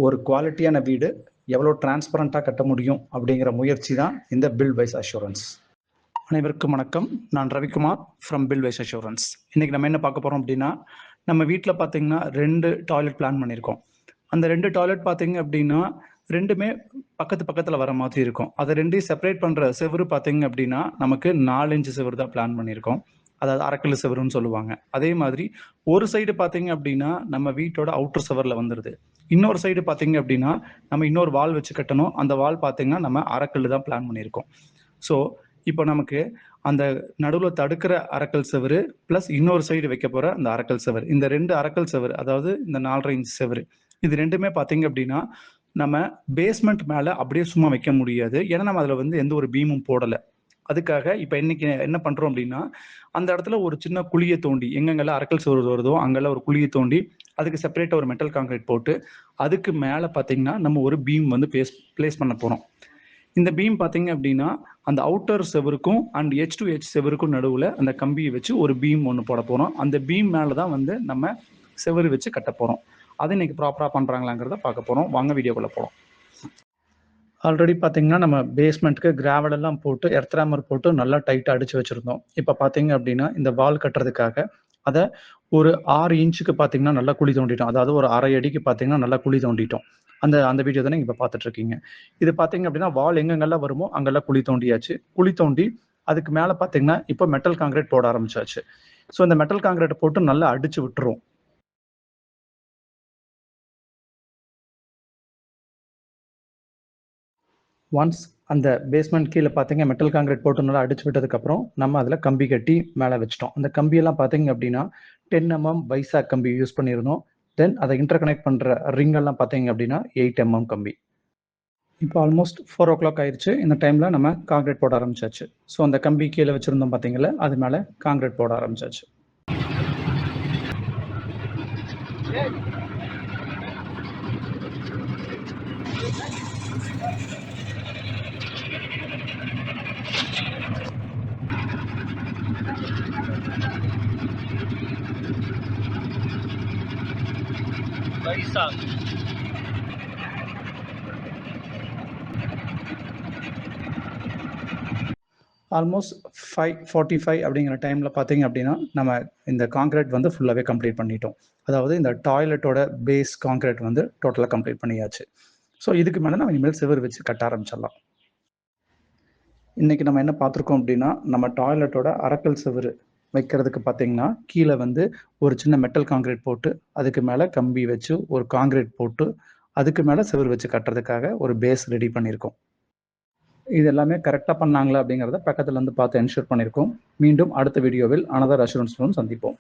ஒரு குவாலிட்டியான வீடு எவ்வளோ டிரான்ஸ்பரண்ட்டாக கட்ட முடியும் அப்படிங்கிற முயற்சி தான் இந்த பில்ட் வைஸ் அஷூரன்ஸ். அனைவருக்கும் வணக்கம். நான் Ravikumar from build wise assurance. இன்றைக்கி நம்ம என்ன பார்க்க போகிறோம் அப்படின்னா, நம்ம வீட்டில் பார்த்தீங்கன்னா 2 டாய்லெட் பிளான் பண்ணியிருக்கோம். அந்த 2 டாய்லெட் பார்த்தீங்க அப்படின்னா ரெண்டுமே பக்கத்தில் வர மாதிரி இருக்கும். அதை ரெண்டையும் செப்பரேட் பண்ணுற செவரு பார்த்தீங்க அப்படின்னா நமக்கு 4 இன்ச்சு செவரு தான் பிளான் பண்ணியிருக்கோம். அதாவது அரைக்கல் செவருன்னு சொல்லுவாங்க. அதே மாதிரி ஒரு சைடு பார்த்தீங்க அப்படின்னா நம்ம வீட்டோட அவுட்டர் செவரில் வந்துடுது. இன்னொரு சைடு பார்த்தீங்க அப்படின்னா நம்ம இன்னொரு வால் வச்சு கட்டணும். அந்த வால் பார்த்தீங்கன்னா நம்ம அரைக்கல் தான் பிளான் பண்ணியிருக்கோம். ஸோ இப்போ நமக்கு அந்த நடுவில் தடுக்கிற அரைக்கல் செவரு ப்ளஸ் இன்னொரு சைடு வைக்க போகிற அந்த அரைக்கல் செவரு, இந்த 2 அரைக்கல் செவரு, அதாவது இந்த 4.5 இன்ச் செவரு, இது ரெண்டுமே பார்த்தீங்க அப்படின்னா நம்ம பேஸ்மெண்ட் மேலே அப்படியே சும்மா வைக்க முடியாது. ஏன்னா நம்ம அதில் எந்த ஒரு பீமும் போடலை. அதுக்காக இப்போ இன்னைக்கு என்ன பண்ணுறோம் அப்படின்னா, அந்த இடத்துல ஒரு சின்ன குழியை தோண்டி, எங்கெங்கெல்லாம் அரைக்கல் செவரு வருதோ அங்கெல்லாம் ஒரு குழியை தோண்டி அதுக்கு செப்பரேட்டாக ஒரு மெட்டல் கான்கிரீட் போட்டு அதுக்கு மேலே பார்த்தீங்கன்னா நம்ம ஒரு பீம் பிளேஸ் பண்ண போகிறோம். இந்த பீம் பார்த்தீங்க அப்படின்னா அந்த அவுட்டர் செவருக்கும் அண்ட் எச் டு எச் செவருக்கும் நடுவில் அந்த கம்பியை வச்சு ஒரு பீம் ஒன்று போட போகிறோம். அந்த பீம் மேலே தான் நம்ம செவரு வச்சு கட்ட போகிறோம். அது இன்னைக்கு ப்ராப்பராக பண்ணுறாங்களாங்கிறத பார்க்க போகிறோம். வாங்க வீடியோக்குள்ளே போகிறோம். ஆல்ரெடி பார்த்தீங்கன்னா நம்ம பேஸ்மெண்ட்டுக்கு கிராவலெல்லாம் போட்டு எர்த்ராமர் போட்டு நல்லா டைட்டாக அடித்து வச்சுருந்தோம். இப்போ பார்த்தீங்க அப்படின்னா இந்த வால் கட்டுறதுக்காக அதை ஒரு 6 இன்ச்சுக்கு பார்த்தீங்கன்னா நல்லா குழி தோண்டிட்டோம். அதாவது ஒரு 1/2 அடிக்கு பார்த்தீங்கன்னா நல்லா குழி தோண்டிட்டோம். அந்த வீடியோ தானே இப்போ பார்த்துட்டு இருக்கீங்க. இது பார்த்தீங்க அப்படின்னா வால் எங்கெங்கெல்லாம் வருமோ அங்கெல்லாம் குழி தோண்டியாச்சு. குழி தோண்டி அதுக்கு மேலே பார்த்தீங்கன்னா இப்போ மெட்டல் கான்கிரீட் போட ஆரம்பிச்சாச்சு. ஸோ இந்த மெட்டல் கான்கிரீட்டை போட்டு நல்லா அடிச்சு விட்டுரும். ஒன்ஸ் அந்த பேஸ்மெண்ட் கீழே பார்த்தீங்க மெட்டல் கான்கிரீட் போட்டு நல்லா அடிச்சு விட்டதுக்கப்புறம் நம்ம அதில் கம்பி கட்டி மேலே வச்சிட்டோம். அந்த கம்பியெல்லாம் பார்த்தீங்க அப்படின்னா 10 mm வைசாக் கம்பி யூஸ் பண்ணியிருந்தோம். தென் அதை இன்டர்கனெக்ட் பண்ணுற ரிங்கெல்லாம் பார்த்தீங்க அப்படின்னா 8 mm கம்பி. இப்போ ஆல்மோஸ்ட் 4 o'clock ஆயிடுச்சு. இந்த டைமில் நம்ம கான்கிரீட் போட ஆரம்பிச்சாச்சு. ஸோ அந்த கம்பி கீழே வச்சுருந்தோம் பார்த்தீங்களா, அது மேலே கான்கிரீட் போட ஆரம்பிச்சாச்சு. ஆல்மோஸ்ட் 5:45 அப்படிங்கிற டைமில் பார்த்தீங்க அப்படின்னா நம்ம இந்த கான்கிரீட் ஃபுல்லாகவே கம்ப்ளீட் பண்ணிட்டோம். அதாவது இந்த டாய்லெட்டோட பேஸ் கான்கிரீட் டோட்டலாக கம்ப்ளீட் பண்ணியாச்சு. ஸோ இதுக்கு மேலே நம்ம இனிமேல் செவர் வச்சு கட்ட ஆரம்பிச்சிடலாம். இன்றைக்கி நம்ம என்ன பார்த்துருக்கோம் அப்படின்னா, நம்ம டாய்லெட்டோட அரைக்கல் செவரு வைக்கிறதுக்கு பார்த்தீங்கன்னா கீழே ஒரு சின்ன மெட்டல் கான்கிரீட் போட்டு அதுக்கு மேலே கம்பி வச்சு ஒரு கான்கிரீட் போட்டு அதுக்கு மேலே செவர் வச்சு கட்டுறதுக்காக ஒரு பேஸ் ரெடி பண்ணியிருக்கோம். இது எல்லாமே கரெக்டாக பண்ணாங்களா அப்படிங்கிறத பக்கத்துல பார்த்து என்ஷூர் பண்ணியிருக்கோம். மீண்டும் அடுத்த வீடியோவில் அனதர் அஷூரன்ஸுடன் சந்திப்போம்.